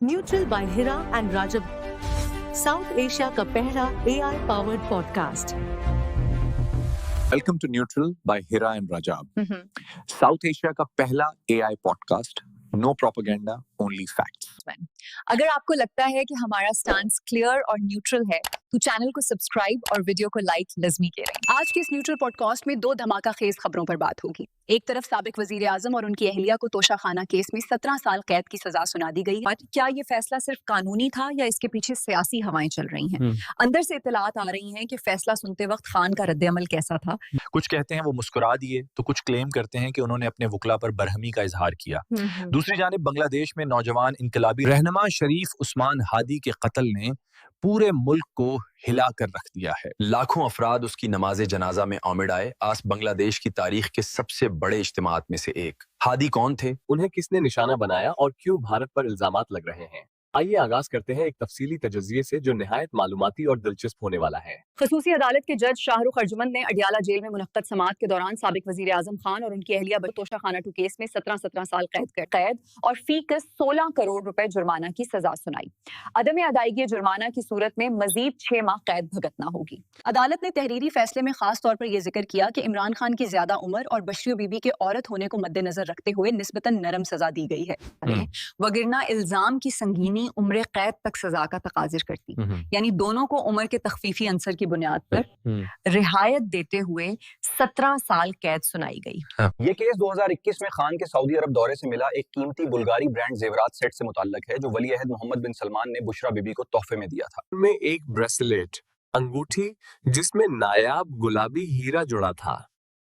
Neutral by Hira and Rajab, South Asia का पहला AI powered podcast. Welcome to neutral by Hira and Rajab, South Asia का पहला AI podcast. No propaganda, only facts. अगर आपको लगता है कि हमारा स्टांस क्लियर और न्यूट्रल है तो चैनल को सब्सक्राइब और वीडियो को लाइक लाजमी करें। आज के इस न्यूट्रल पॉडकास्ट में दो धमाका खेज खबरों पर बात होगी। एक तरफ साबिक वजीर आजम और उनकी अहलिया को तोशाखाना केस में 17 साल कैद की सजा सुना दी गई है। क्या ये फैसला सिर्फ कानूनी था या इसके पीछे सियासी हवाएं चल रही हैं? अंदर से इत्तलात आ रही हैं कि फैसला सुनते वक्त खान का रद्द-ए-अमल कैसा था। कुछ कहते हैं वो मुस्कुरा दिए, तो कुछ क्लेम करते हैं कि उन्होंने अपने वकला पर बरहमी का इजहार किया। दूसरी जानिब बांग्लादेश में नौजवान इनकलाबी रहनुमा शरीफ उस्मान हादी के कत्ल ने पूरे मुल्क को हिला कर रख दिया है। लाखों अफराद उसकी नमाज़े जनाजा में उमड़ आए। आज बांग्लादेश की तारीख के सबसे बड़े इज्तिमात में से एक। हादी कौन थे, उन्हें किसने निशाना बनाया और क्यों भारत पर इल्जामात लग रहे हैं? आइए आगाज करते हैं एक तफसीली तजज़िये से जो निहायत मालूमाती और दिलचस्प होने वाला है। खसूसी अदालत के जज शाहरुख अर्जुमंद ने अडियाला जेल में मुनक्कद समाअत के दौरान साबिक वजीर आजम खान और उनकी अहलिया तोशाखाना 2 केस में 17 साल कैद और फी का 16 करोड़ रुपए जुर्माना की सजा सुनाई। अदम अदायगी जुर्माना की सूरत में मजीद 6 माह कैद भुगतना होगी। अदालत ने तहरीरी फैसले में खास तौर पर यह जिक्र किया कि इमरान खान की ज्यादा उम्र और बशरी बीबी के औरत होने को मद्देनजर रखते हुए निस्बतन नरम सजा दी गई है, वगिरना इल्जाम की संगीनी उम्र कैद तक सजा का तकाज़ुर करती। यानी दोनों को उम्र के तखफीफी अंसर की बुनियाद पर रिहायत देते हुए 17 साल कैद सुनाई गई। ये केस 2021 में खान के सऊदी अरब दौरे से मिला एक कीमती बुल्गारी ब्रांड जेवरात सेट से मुताल्लक है, जो वली अहद मोहम्मद बिन सलमान ने बुशरा बीबी को तोहफे में दिया था। में एक ब्रेसलेट, अंगूठी जिसमें नायाब गुलाबी हीरा जुड़ा था,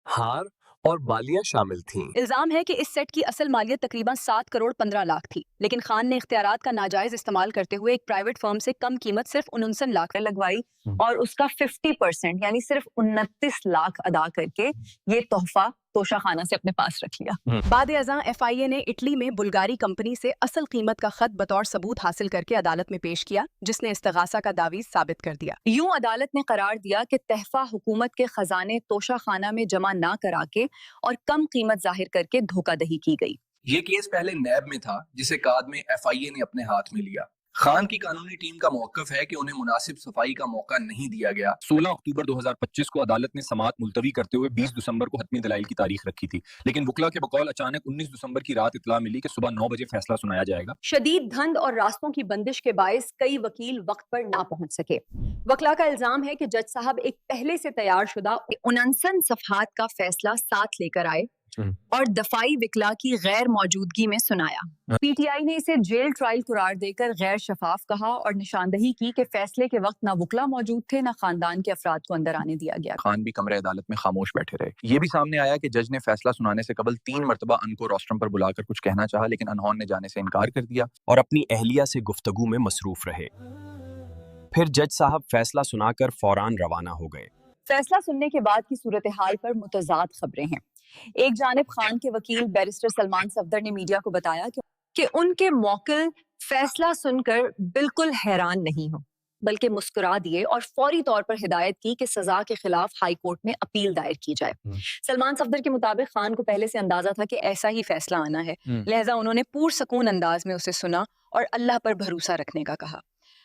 हार और बालियां शामिल थीं। इल्जाम है कि इस सेट की असल मालियत तकरीबन 7 करोड़ 15 लाख थी, लेकिन खान ने इख्तियारात का नाजायज इस्तेमाल करते हुए एक प्राइवेट फर्म से कम कीमत सिर्फ 49 लाख लगवाई और उसका 50% यानी सिर्फ 29 लाख अदा करके ये तोहफा तोशाखाना से अपने पास रख लिया। बाद अज़ां FIA ने इटली में बुल्गारी कंपनी से असल कीमत का खत बतौर सबूत हासिल करके अदालत में पेश किया, जिसने इस्तिगासा का दावीज साबित कर दिया। यूं अदालत ने करार दिया कि तहफा हुकूमत के खजाने तोशाखाना में जमा ना करा के और कम कीमत जाहिर करके धोखाधड़ी की गई। ये केस पहले नैब में था, जिसे बाद में FIA ने अपने हाथ में लिया। खान की कानूनी टीम का मौकफ है कि उन्हें मुनासिब सफाई का मौका नहीं दिया गया। 16 अक्टूबर 2025 को अदालत ने समाअत मुलतवी करते हुए 20 दिसंबर को हतमी दलाइल की तारीख रखी थी, लेकिन वकला के बकौल अचानक 19 दिसंबर की रात इत्तला मिली कि सुबह 9 बजे फैसला सुनाया जाएगा। शदीद धंध और रास्तों की बंदिश के बायस कई वकील वक्त पर ना पहुंच सके। वकला का इल्जाम है कि जज साहब एक पहले से तैयार शुदा 49 सफहात का फैसला साथ लेकर आए और दफाई विकला की गैर मौजूदगी में सुनाया। PTI ने इसे जेल ट्रायल करार देकर गैर शफाफ कहा और निशानदही की कि फैसले के वक्त ना वकला मौजूद थे, ना खानदान के अफराद को अंदर आने दिया गया। खान भी कमरे अदालत में खामोश बैठे रहे। ये भी सामने आया कि जज ने फैसला सुनाने से कबल 3 मरतबा अनको रोस्ट्रम पर बुलाकर कुछ कहना चाहा, लेकिन अनहोन ने जाने से इनकार कर दिया और अपनी अहलिया से गुफ्तगू में मसरूफ रहे। फिर जज साहब फैसला सुनाकर फौरान रवाना हो गए। फैसला सुनने के बाद की सूरत हाल पर मुतजाद खबरें हैं। एक जानिब खान के वकील बैरिस्टर सलमान सफदर ने मीडिया को बताया कि उनके मौकिल फैसला सुनकर बिल्कुल हैरान नहीं हो, बल्कि मुस्कुरा दिए और फौरी तौर पर हिदायत की कि सजा के खिलाफ हाई कोर्ट में अपील दायर की जाए। सलमान सफदर के मुताबिक खान को पहले से अंदाजा था कि ऐसा ही फैसला आना है, लिहाजा उन्होंने पुरसकून अंदाज में उसे सुना और अल्लाह पर भरोसा रखने का कहा।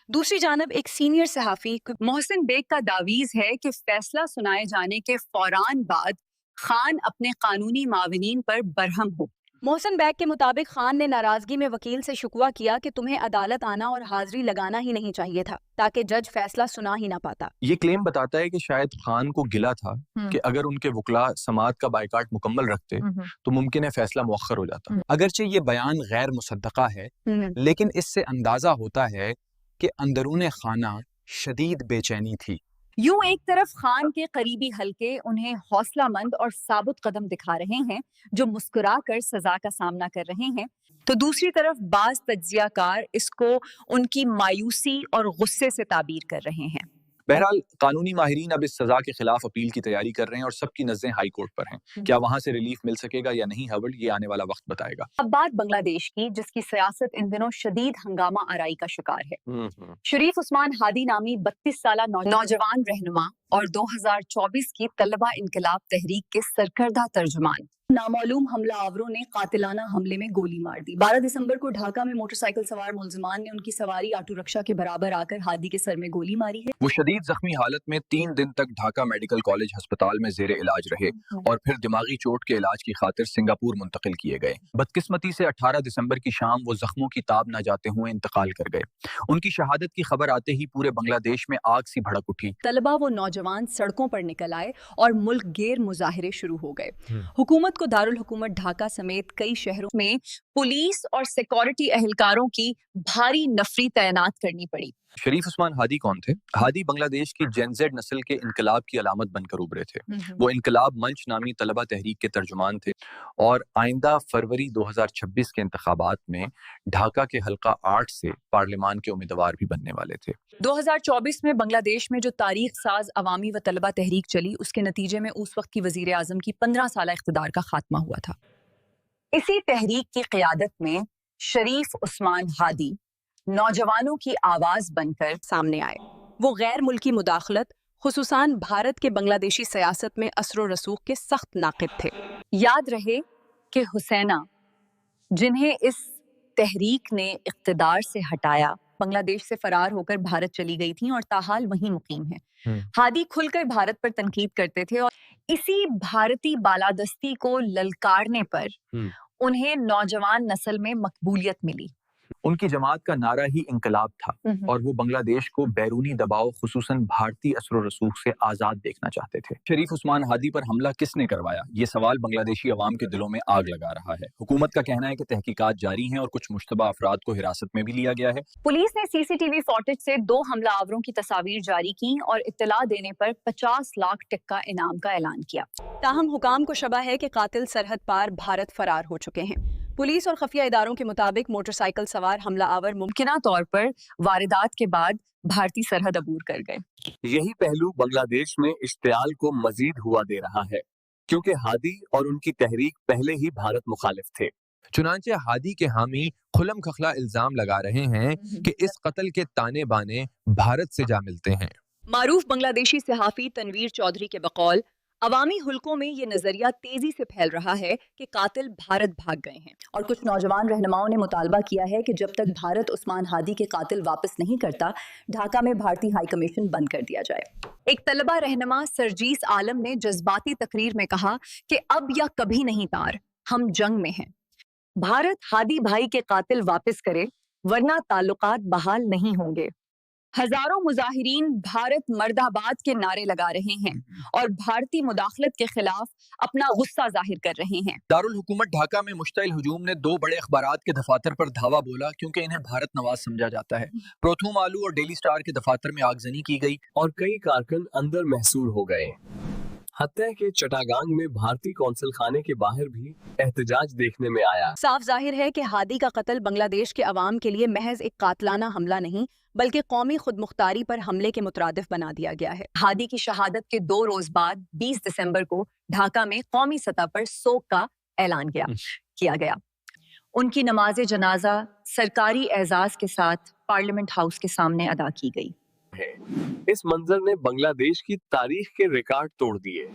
दूसरी जानब एक सीनियर सहाफी मोहसिन बेग का दावीज है कि फैसला सुनाए जाने के फौरान बाद खान अपने कानूनी माविनीन पर बरहम हो। मोहसिन बेग के मुताबिक खान ने नाराजगी में वकील से शिकवा किया कि तुम्हें अदालत आना और हाजिरी लगाना ही नहीं चाहिए था, ताकि जज फैसला सुना ही ना पाता। ये क्लेम बताता है कि शायद खान को गिला था कि अगर उनके वकला समाअत का बायकाट मुकम्मल रखते तो मुमकिन है फैसला मुअख्खर हो जाता। अगरचे ये बयान गैर मुसद्दका है, लेकिन इससे अंदाजा होता है कि अंदरूने खाना शदीद बेचैनी थी। यूं एक तरफ खान के करीबी हलके उन्हें हौसलामंद और साबुत कदम दिखा रहे हैं जो मुस्कुरा कर सजा का सामना कर रहे हैं, तो दूसरी तरफ बाज तज्जियाकार इसको उनकी मायूसी और गुस्से से ताबीर कर रहे हैं। बहरहाल कानूनी माहिरीन अब इस सजा के खिलाफ अपील की तैयारी कर रहे हैं और सबकी नजरें हाई कोर्ट पर हैं। क्या वहां से रिलीफ मिल सकेगा या नहीं, हवल, ये आने वाला वक्त बताएगा। अब बात बांग्लादेश की, जिसकी सियासत इन दिनों शदीद हंगामा आराई का शिकार है। शरीफ उस्मान हादी नामी 32 साला नौजवान रहनुमा और 2024 की तलबा इनकलाब तहरीक के सरकर्दा तर्जुमान नामालूम हमला आवरों ने कातिलाना हमले में गोली मार दी। 12 दिसंबर को ढाका में मोटरसाइकिल सवार मुलजिमान ने उनकी सवारी ऑटो रिक्शा के बराबर आकर हादी के सर में गोली मारी है। वो शदीद जख्मी हालत में 3 दिन तक ढाका मेडिकल कॉलेज अस्पताल में जेर इलाज रहे और फिर दिमागी चोट के इलाज की खातिर सिंगापुर मुंतकिल किए गए। बदकिस्मती से 18 दिसंबर की शाम वो जख्मों की ताब न जाते हुए इंतकाल कर गए। उनकी शहादत की खबर आते ही पूरे बांग्लादेश में आग सी भड़क उठी। तलबा वो नौजवान सड़कों पर निकल आए और मुल्क गेर मुजाहिरे शुरू हो गए। हुकूमत को दारुल हुकूमत ढाका समेत कई शहरों में पुलिस और सिक्योरिटी एहलकारों की भारी नफरी तैनात करनी पड़ी। शरीफ उस्मान हादी कौन थे? हादी बांग्लादेश की जेन ज़ेड नस्ल के इनकलाब की अलामत बनकर उभरे थे। वो इनकलाब मंच नामी तलबा तहरीक के तर्जुमान थे और आइंदा फरवरी 2026 के इंतखाबात में ढाका के हल्का 8 से पार्लियामान के उम्मीदवार भी बनने वाले थे। 2024 में बांग्लादेश में जो तारीख साज अवामी व तलबा तहरीक चली, उसके नतीजे में उस वक्त की वजीर आजम की 15 साल इख्तिदार का खात्मा हुआ था। इसी तहरीक की क़यादत में शरीफ उस्मान हादी नौजवानों की आवाज बनकर सामने आए। वो गैर मुल्की मुदाखलत, खुसूसान भारत के बांग्लादेशी सियासत में असर और रसूख के सख्त नाक़िद थे। याद रहे कि हुसैना, जिन्हें इस तहरीक ने इक़्तिदार से हटाया, बांग्लादेश से फरार होकर भारत चली गई थी और ताहाल वहीं मुकीम है। हादी खुलकर भारत पर तनकीद करते थे और इसी भारतीय बालादस्ती को ललकारने पर उन्हें नौजवान नस्ल में मकबूलियत मिली। उनकी जमात का नारा ही इंकलाब था और वो बांग्लादेश को बैरूनी दबाव, खुसूसन भारतीय असर और रसूख से आज़ाद देखना चाहते थे। शरीफ उस्मान हादी पर हमला किसने करवाया, ये सवाल बांग्लादेशी अवाम के दिलों में आग लगा रहा है। हुकूमत का कहना है कि तहकीकात जारी हैं और कुछ मुश्तबा अफराद को हिरासत में भी लिया गया है। पुलिस ने CCTV फुटेज से 2 हमला आवरों की तस्वीर जारी की और इत्तला देने पर 50 लाख टका इनाम का ऐलान किया। ताहम हुकाम को शबा है कि कातिल सरहद पार भारत फरार हो चुके हैं। पुलिस और खफिया इदारों के मुताबिक मोटरसाइकिल सवार हमला आवर मुमकिना तौर पर वारदात के बाद भारतीय सरहद अबूर कर गए। यही पहलू बांग्लादेश में इश्तियाल को मजीद हुआ दे रहा है, क्योंकि हादी और उनकी तहरीक पहले ही भारत मुखालिफ थे। चुनांचे हादी के हामी खुलम खखला इल्जाम लगा रहे हैं कि इस कत्ल के ताने बाने भारत से जा मिलते हैं। मारूफ बांग्लादेशी सहाफी तनवीर चौधरी के बकौल अवामी हुल्कों में ये नजरिया तेजी से फैल रहा है कि कातिल भारत भाग गए हैं और कुछ नौजवान रहनुमाओं ने मुतालबा किया है कि जब तक भारत उस्मान हादी के कातिल वापस नहीं करता, ढाका में भारतीय हाई कमीशन बंद कर दिया जाए। एक तलबा रहनुमा सरजीस आलम ने जज्बाती तकरीर में कहा कि अब या कभी नहीं तार, हम जंग में हैं। भारत हादी भाई के कातिल वापस करे वरना ताल्लुकात बहाल नहीं होंगे। हजारों मुजाहिरीन भारत मर्दाबाद के नारे लगा रहे हैं और भारतीय मुदाखलत के खिलाफ अपना गुस्सा जाहिर कर रहे हैं। दारुल हुकूमत ढाका में मुश्तइल हुजूम ने 2 बड़े अखबारात के दफातर पर धावा बोला क्योंकि इन्हें भारत नवाज समझा जाता है। प्रोथम आलू और डेली स्टार के दफातर में आगजनी की गई और कई कारकुन अंदर महसूर हो गए। हत्या के चटागांग में भारतीय कौंसल खाने के बाहर भी एहतजाज देखने में आया। साफ जाहिर है कि हादी का कत्ल बांग्लादेश के अवाम के लिए महज एक कातलाना हमला नहीं बल्कि कौमी खुदमुख्तारी पर हमले के मुतरादिफ बना दिया गया है। हादी की शहादत के 2 रोज बाद 20 दिसंबर को ढाका में कौमी सतह पर सोग का ऐलान किया गया। उनकी नमाज जनाजा सरकारी एजाज के साथ पार्लियामेंट हाउस के सामने अदा की गई। इस मंजर ने बांग्लादेश की तारीख के रिकॉर्ड तोड़ दिए।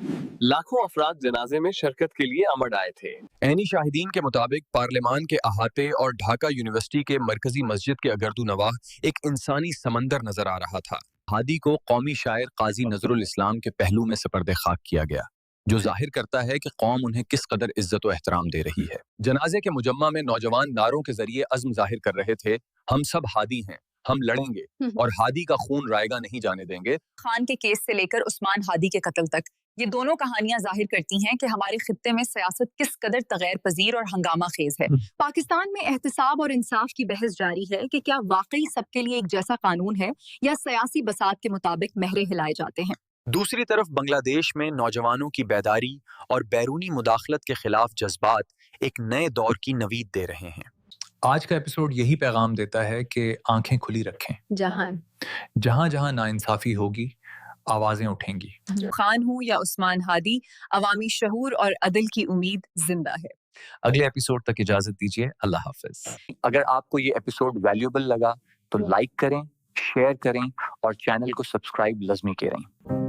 लाखों अफराद जनाजे में शिरकत के लिए अमर आए थे। ऐनी शाहिदीन के मुताबिक पार्लियामान के अहाते और ढाका यूनिवर्सिटी के मरकजी मस्जिद के अगरदू नवाह एक इंसानी समंदर नजर आ रहा था। हादी को कौमी शायर काजी नजरुल इस्लाम के पहलू में सपर्दे खाक किया गया, जो जाहिर करता है कि कौम उन्हें किस कदर इज्जत व एहतराम दे रही है। जनाजे के मुजम्मा में नौजवान नारों के जरिए अज़्म जाहिर कर रहे थे, हम सब हादी हैं, हम लड़ेंगे और हादी का खून रायगा नहीं जाने देंगे। खान के केस से लेकर उस्मान हादी के कत्ल तक ये दोनों कहानियां जाहिर करती हैं कि हमारे खित्ते में सियासत किस कदर तगैर पजीर और हंगामा खेज है। पाकिस्तान में एहतसाब और इंसाफ की बहस जारी है कि क्या वाकई सबके लिए एक जैसा कानून है या सियासी बसात के मुताबिक महरे हिलाए जाते हैं। दूसरी तरफ बांग्लादेश में नौजवानों की बेदारी और बैरूनी मुदाखलत के खिलाफ जज्बात एक नए दौर की नवीद दे रहे हैं। आज का एपिसोड यही पैगाम देता है कि आंखें खुली रखें। जहां जहां नाइंसाफी होगी आवाजें उठेंगी। खान हो या उस्मान हादी, अवामी शहूर और अदल की उम्मीद जिंदा है। अगले एपिसोड तक इजाजत दीजिए। अल्लाह हाफिज। अगर आपको ये एपिसोड वैल्यूएबल लगा तो लाइक करें, शेयर करें और चैनल को सब्सक्राइब लाजमी करें।